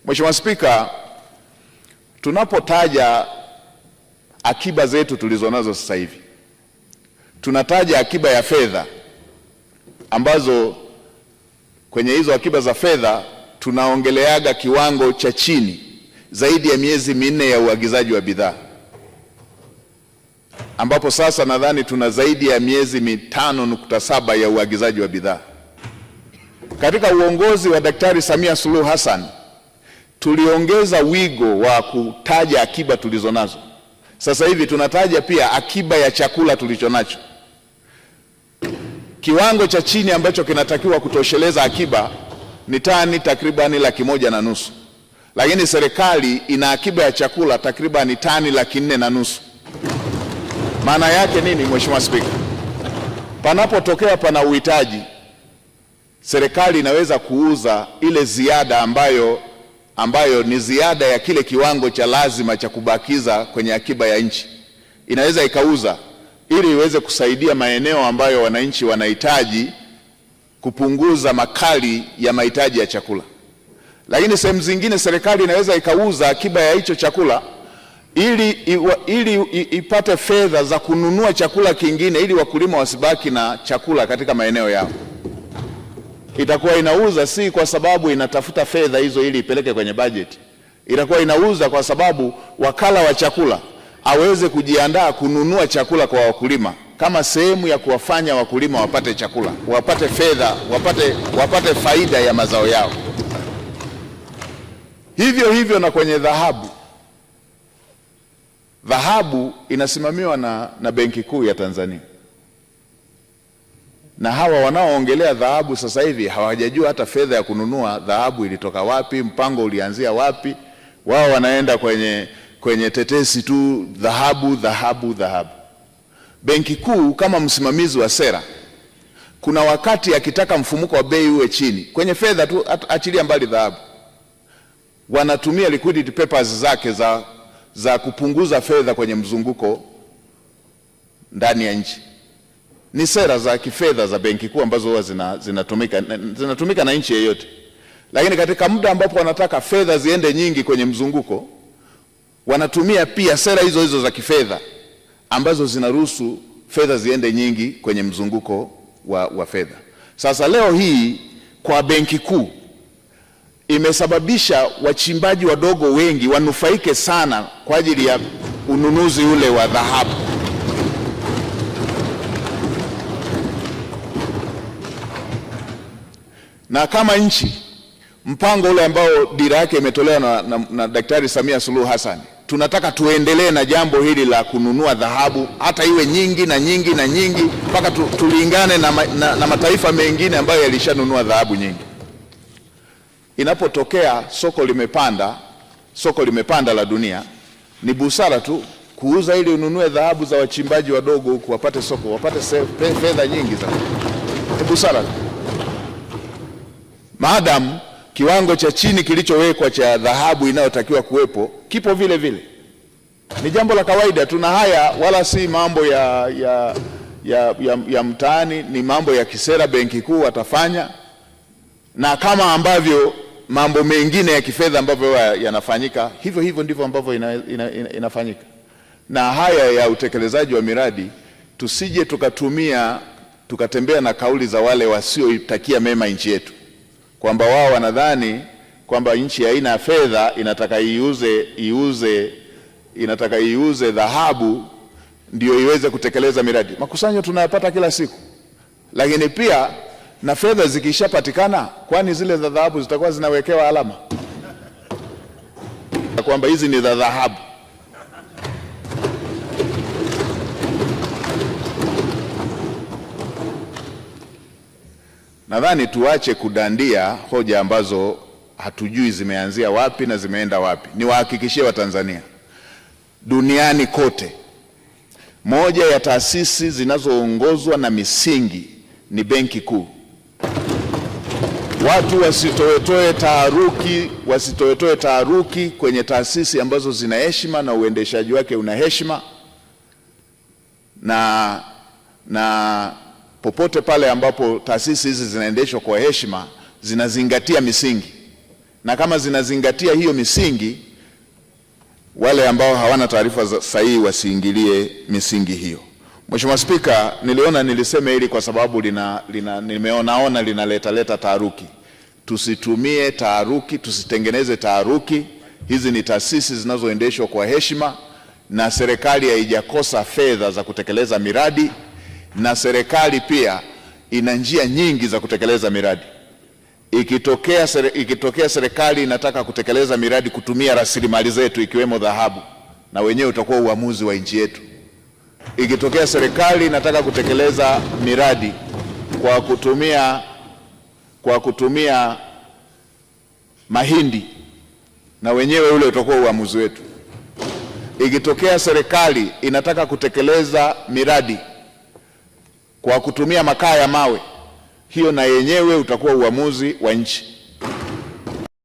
Mheshimiwa Spika, tunapotaja akiba zetu tulizonazo sasa hivi, tunataja akiba ya fedha ambazo kwenye hizo akiba za fedha tunaongeleaga kiwango cha chini zaidi ya miezi 4 ya uagizaji wa bidhaa, ambapo sasa nadhani tuna zaidi ya miezi 5.7 ya uagizaji wa bidhaa. Katika uongozi wa Daktari Samia Suluhu Hassan tuliongeza wigo wa kutaja akiba tulizonazo. Sasa hivi tunataja pia akiba ya chakula tulichonacho. Kiwango cha chini ambacho kinatakiwa kutosheleza akiba ni tani takribani 1,500,000. Lakini serikali ina akiba ya chakula takribani tani 450,000. Maana yake nini, Mheshimiwa Spika? Panapotokea pana uhitaji, serikali inaweza kuuza ile ziada ambayo ni ziada ya kile kiwango cha lazima cha kubakiza kwenye akiba ya nchi. Inaweza ikauza ili iweze kusaidia maeneo ambayo wananchi wanahitaji kupunguza makali ya mahitaji ya chakula. Lakini sehemu zingine serikali inaweza ikauza akiba ya hicho chakula ili ipate fedha za kununua chakula kingine ili wakulima wasibaki na chakula katika maeneo yao. Itakuwa inauza si kwa sababu inatafuta fedha hizo ili ipeleke kwenye bajeti. Itakuwa inauza kwa sababu wakala wa chakula aweze kujiandaa kununua chakula kwa wakulima kama sehemu ya kuwafanya wakulima wapate chakula, wapate fedha, wapate faida ya mazao yao. Hivyo na kwenye dhahabu. Dhahabu inasimamiwa na Benki Kuu ya Tanzania. Na hawa wanaoongelea dhahabu sasa hivi hawajajua hata fedha ya kununua dhahabu ilitoka wapi, mpango ulianzia wapi. Wao wanaenda kwenye tetesi tu, dhahabu. Benki Kuu kama msimamizi wa sera, kuna wakati akitaka mfumuko wa bei uwe chini kwenye fedha tu, achilia mbali dhahabu, wanatumia liquidity papers zake za kupunguza fedha kwenye mzunguko ndani ya nchi. Ni sera za kifedha za Benki Kuu ambazo huwa zinatumika na nchi yeyote. Lakini katika muda ambapo wanataka fedha ziende nyingi kwenye mzunguko, wanatumia pia sera hizo za kifedha ambazo zinaruhusu fedha ziende nyingi kwenye mzunguko wa fedha. Sasa leo hii kwa Benki Kuu imesababisha wachimbaji wadogo wengi wanufaike sana kwa ajili ya ununuzi ule wa dhahabu. Na kama nchi, mpango ule ambao dira yake imetolewa na Daktari Samia Suluhu Hassan, tunataka tuendelee na jambo hili la kununua dhahabu, hata iwe nyingi mpaka tulingane na mataifa mengine ambayo yalishanunua dhahabu nyingi. Inapotokea soko limepanda la dunia, ni busara tu kuuza ili ununue dhahabu za wachimbaji wadogo huku wapate soko, wapate fedha nyingi za. Ni busara tu. Maadamu kiwango cha chini kilichowekwa cha dhahabu inayotakiwa kuwepo kipo vile. Ni jambo la kawaida, tuna haya wala si mambo ya mtaani, ni mambo ya kisera. Benki Kuu watafanya, na kama ambavyo mambo mengine ya kifedha ambavyo yanafanyika, hivyo ndivyo ambavyo inafanyika. Na haya ya utekelezaji wa miradi, tusije tukatembea na kauli za wale wasioitakia mema nchi yetu, kwamba wao wanadhani kwamba nchi haina fedha, inataka iuze dhahabu ndio iweze kutekeleza miradi. Makusanyo tunayapata kila siku, lakini pia na fedha zikishapatikana, kwani zile za dhahabu zitakuwa zinawekewa alama kwamba hizi ni za dhahabu? Nadhani tuache kudandia hoja ambazo hatujui zimeanzia wapi na zimeenda wapi. Niwahakikishie Watanzania, duniani kote, moja ya taasisi zinazoongozwa na misingi ni Benki Kuu. Watu wasitoetoe taharuki kwenye taasisi ambazo zina heshima na uendeshaji wake una heshima, na popote pale ambapo taasisi hizi zinaendeshwa kwa heshima, zinazingatia misingi. na kama zinazingatia hiyo misingi, wale ambao hawana taarifa sahihi wasiingilie misingi hiyo. Mheshimiwa Spika, nilisema hili kwa sababu nimeona linaleta taharuki. Tusitumie taharuki, tusitengeneze taharuki. Hizi ni taasisi zinazoendeshwa kwa heshima, na serikali haijakosa fedha za kutekeleza miradi, na serikali pia ina njia nyingi za kutekeleza miradi. Ikitokea serikali inataka kutekeleza miradi kutumia rasilimali zetu ikiwemo dhahabu, na wenyewe utakuwa uamuzi wa nchi yetu. Ikitokea serikali inataka kutekeleza miradi kwa kutumia mahindi, na wenyewe ule utakuwa uamuzi wetu. Ikitokea serikali inataka kutekeleza miradi kwa kutumia makaa ya mawe, hiyo na yenyewe utakuwa uamuzi wa nchi.